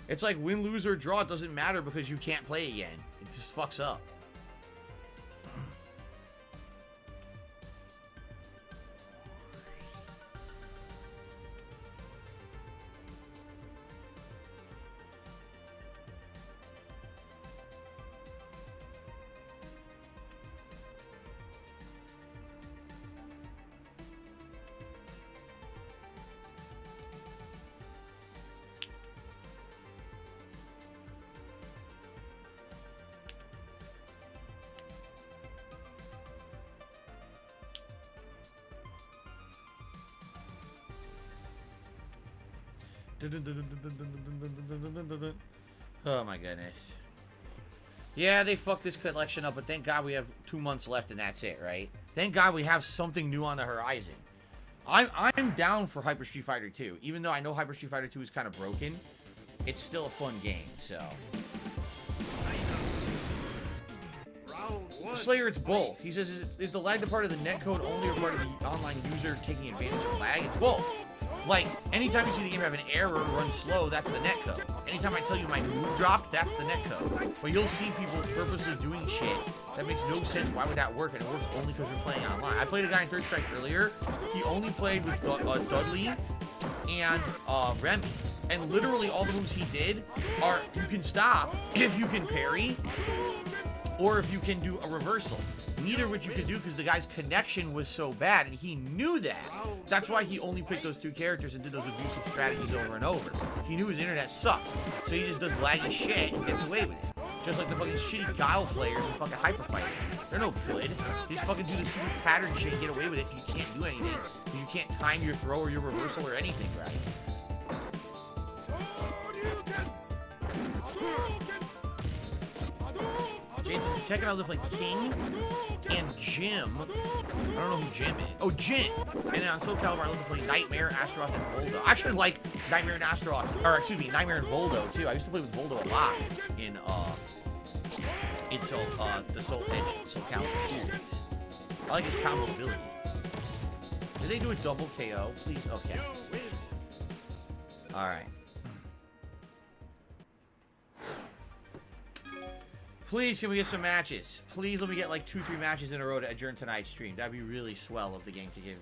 It's like win, lose, or draw. It doesn't matter because you can't play again. It just fucks up. Oh my goodness. Yeah, they fucked this collection up, but thank God we have 2 months left and that's it, right? Thank God we have something new on the horizon. I'm down for Hyper Street Fighter 2. Even though I know Hyper Street Fighter 2 is kind of broken, it's still a fun game, so. Slayer, it's both. He says, is the lag the part of the netcode only or part of the online user taking advantage of lag? It's both. Like, anytime you see the game have an error, run slow, that's the netcode. Anytime I tell you my move dropped, that's the netcode. But you'll see people purposely doing shit that makes no sense. Why would that work? And it works only because we're playing online. I played a guy in Third Strike earlier. He only played with Dudley and Remy. And literally all the moves he did are, you can stop if you can parry, or if you can do a reversal. Neither of which you could do because the guy's connection was so bad, and he knew that. That's why he only picked those two characters and did those abusive strategies over and over. He knew his internet sucked, so he just does laggy shit and gets away with it. Just like the fucking shitty Guile players in fucking Hyper Fighter. They're no good. They just fucking do this stupid pattern shit and get away with it because you can't do anything. Because you can't time your throw or your reversal or anything, right? Jason's checking out like King and Jim. I don't know who Jim is. Oh, Jin! And then on Soul Calibur, I love to play Nightmare, Astaroth, and Voldo. I actually like Nightmare and Astaroth, or excuse me, Nightmare and Voldo too. I used to play with Voldo a lot in the Soul Calibur series. I like his combo ability. Did they do a double KO? Please, okay. All right. Please, can we get some matches? Please, let me get like 2-3 matches in a row to adjourn tonight's stream. That'd be really swell of the game to give.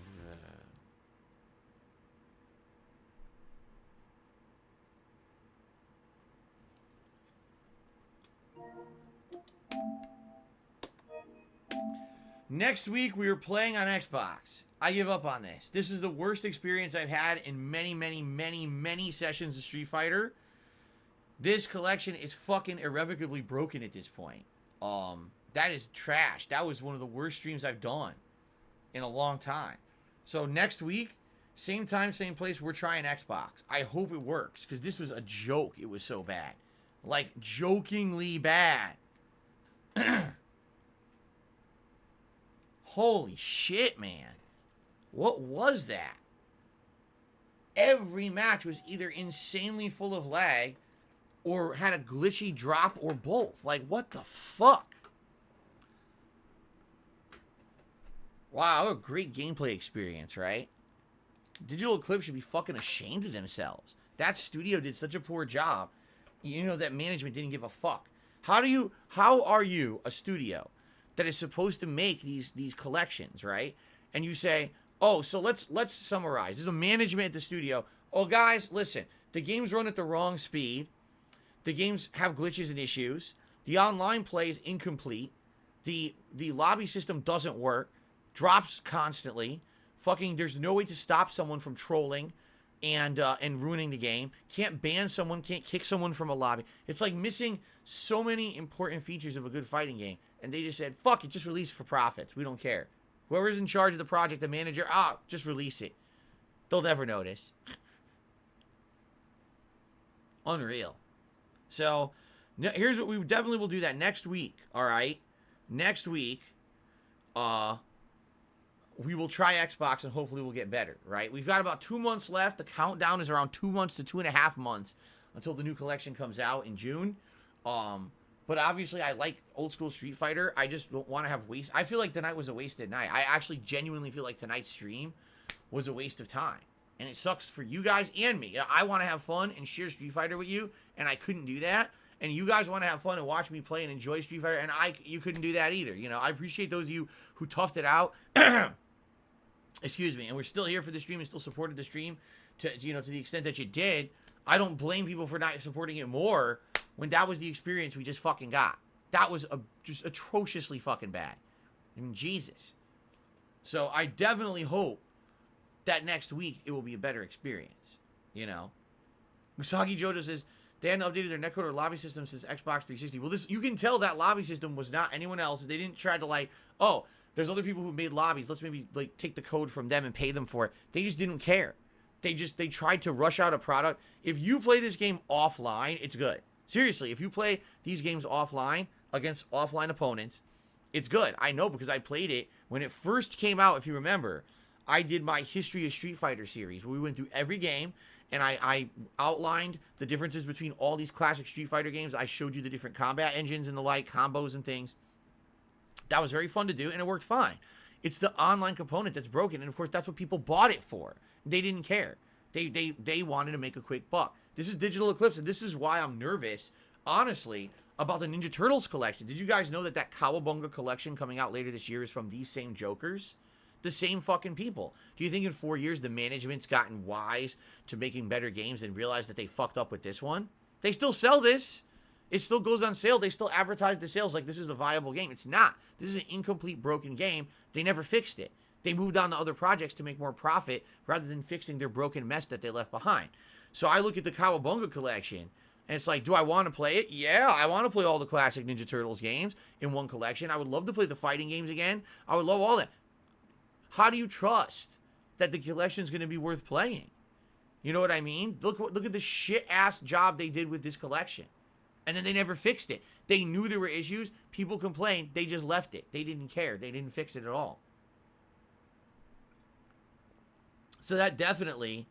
Next week, we are playing on Xbox. I give up on this. This is the worst experience I've had in many sessions of Street Fighter. This collection is fucking irrevocably broken at this point. That is trash. That was one of the worst streams I've done in a long time. So next week, same time, same place, we're trying Xbox. I hope it works, because this was a joke. It was so bad. Like, jokingly bad. Holy shit, man. What was that? Every match was either insanely full of lag or had a glitchy drop, or both. Like, what the fuck? Wow, what a great gameplay experience, right? Digital Eclipse should be fucking ashamed of themselves. That studio did such a poor job. You know, that management didn't give a fuck. How are you a studio that is supposed to make these collections, right? And you say, oh, so let's summarize. There's a management at the studio. Oh, guys, listen. The games run at the wrong speed. The games have glitches and issues. The online play is incomplete. The lobby system doesn't work. Drops constantly. Fucking, there's no way to stop someone from trolling and ruining the game. Can't ban someone, can't kick someone from a lobby. It's like missing so many important features of a good fighting game. And they just said, fuck it, just release for profits. We don't care. Whoever's in charge of the project, the manager, just release it. They'll never notice. Unreal. So, here's what we definitely will do that next week, all right? Next week, we will try Xbox and hopefully we'll get better, right? We've got about 2 months left. The countdown is around 2 months to 2.5 months until the new collection comes out in June. But obviously, I like old school Street Fighter. I just don't want to have waste. I feel like tonight was a wasted night. I actually genuinely feel like tonight's stream was a waste of time. And it sucks for you guys and me. I want to have fun and share Street Fighter with you, and I couldn't do that. And you guys want to have fun and watch me play and enjoy Street Fighter, and you couldn't do that either. You know, I appreciate those of you who toughed it out. Excuse me. And we're still here for the stream and still supported the stream to the extent that you did. I don't blame people for not supporting it more when that was the experience we just fucking got. That was just atrociously fucking bad. I mean, Jesus. So I definitely hope that next week it will be a better experience, you know. Usagi Jojo says they hadn't updated their netcode or lobby system since Xbox 360. Well, you can tell that lobby system was not anyone else. They didn't try to like, oh, there's other people who made lobbies. Let's maybe like take the code from them and pay them for it. They just didn't care. They tried to rush out a product. If you play this game offline, it's good. Seriously, if you play these games offline against offline opponents, it's good. I know because I played it when it first came out. If you remember, I did my History of Street Fighter series where we went through every game and I outlined the differences between all these classic Street Fighter games. I showed you the different combat engines and the like, combos and things. That was very fun to do, and it worked fine. It's the online component that's broken, and of course, that's what people bought it for. They didn't care. They wanted to make a quick buck. This is Digital Eclipse, and this is why I'm nervous, honestly, about the Ninja Turtles collection. Did you guys know that Cowabunga collection coming out later this year is from these same jokers? The same fucking people. Do you think in 4 years the management's gotten wise to making better games and realized that they fucked up with this one? They still sell this. It still goes on sale. They still advertise the sales like this is a viable game. It's not. This is an incomplete, broken game. They never fixed it. They moved on to other projects to make more profit rather than fixing their broken mess that they left behind. So I look at the Cowabunga collection, and it's like, do I want to play it? Yeah, I want to play all the classic Ninja Turtles games in one collection. I would love to play the fighting games again. I would love all that. How do you trust that the collection is going to be worth playing? You know what I mean? Look at the shit-ass job they did with this collection. And then they never fixed it. They knew there were issues. People complained. They just left it. They didn't care. They didn't fix it at all. So that definitely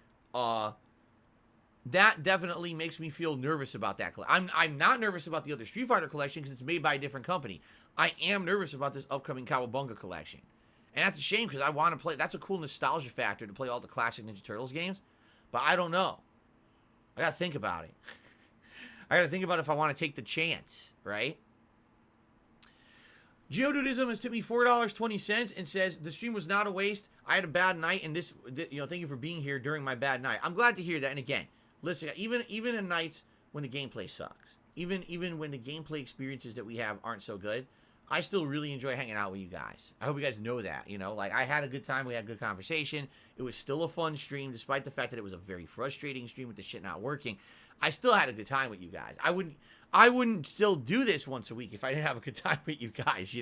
makes me feel nervous about that. I'm not nervous about the other Street Fighter collection because it's made by a different company. I am nervous about this upcoming Cowabunga collection. And that's a shame because I want to play. That's a cool nostalgia factor to play all the classic Ninja Turtles games. But I don't know. I got to think about it. I got to think about if I want to take the chance, right? Geodudism has tipped me $4.20 and says, the stream was not a waste. I had a bad night, and thank you for being here during my bad night. I'm glad to hear that. And again, listen, even in nights when the gameplay sucks, even when the gameplay experiences that we have aren't so good, I still really enjoy hanging out with you guys. I hope you guys know that, like I had a good time. We had a good conversation. It was still a fun stream, despite the fact that it was a very frustrating stream with the shit not working. I still had a good time with you guys. I wouldn't still do this once a week if I didn't have a good time with you guys,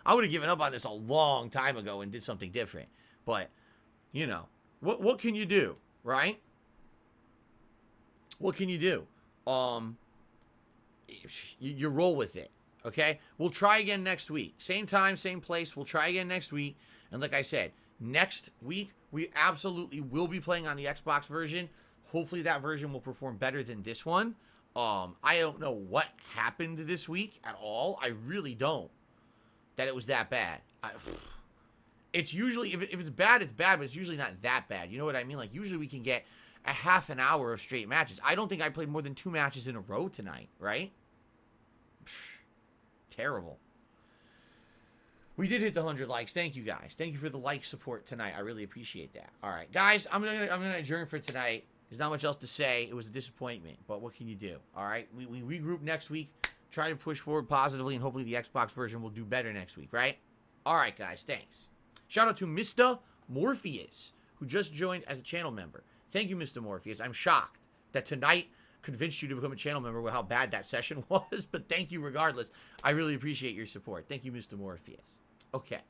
I would have given up on this a long time ago and did something different. But, what can you do, right? What can you do? You roll with it, okay? We'll try again next week. Same time, same place. We'll try again next week. And like I said, next week, we absolutely will be playing on the Xbox version. Hopefully that version will perform better than this one. I don't know what happened this week at all. I really don't. That it was that bad. It's usually, if it's bad, it's bad, but it's usually not that bad. You know what I mean? Like, usually we can get a half an hour of straight matches. I don't think I played more than 2 matches in a row tonight, right? Terrible. We did hit the 100 likes. Thank you, guys. Thank you for the like support tonight. I really appreciate that. All right, guys, I'm gonna adjourn for tonight. There's not much else to say. It was a disappointment, but what can you do? All right, we regroup next week, try to push forward positively, and hopefully the Xbox version will do better next week, right? All right, guys, thanks. Shout out to Mr. Morpheus, who just joined as a channel member. Thank you, Mr. Morpheus. I'm shocked that tonight convinced you to become a channel member with how bad that session was, but thank you regardless. I really appreciate your support. Thank you, Mr. Morpheus. Okay.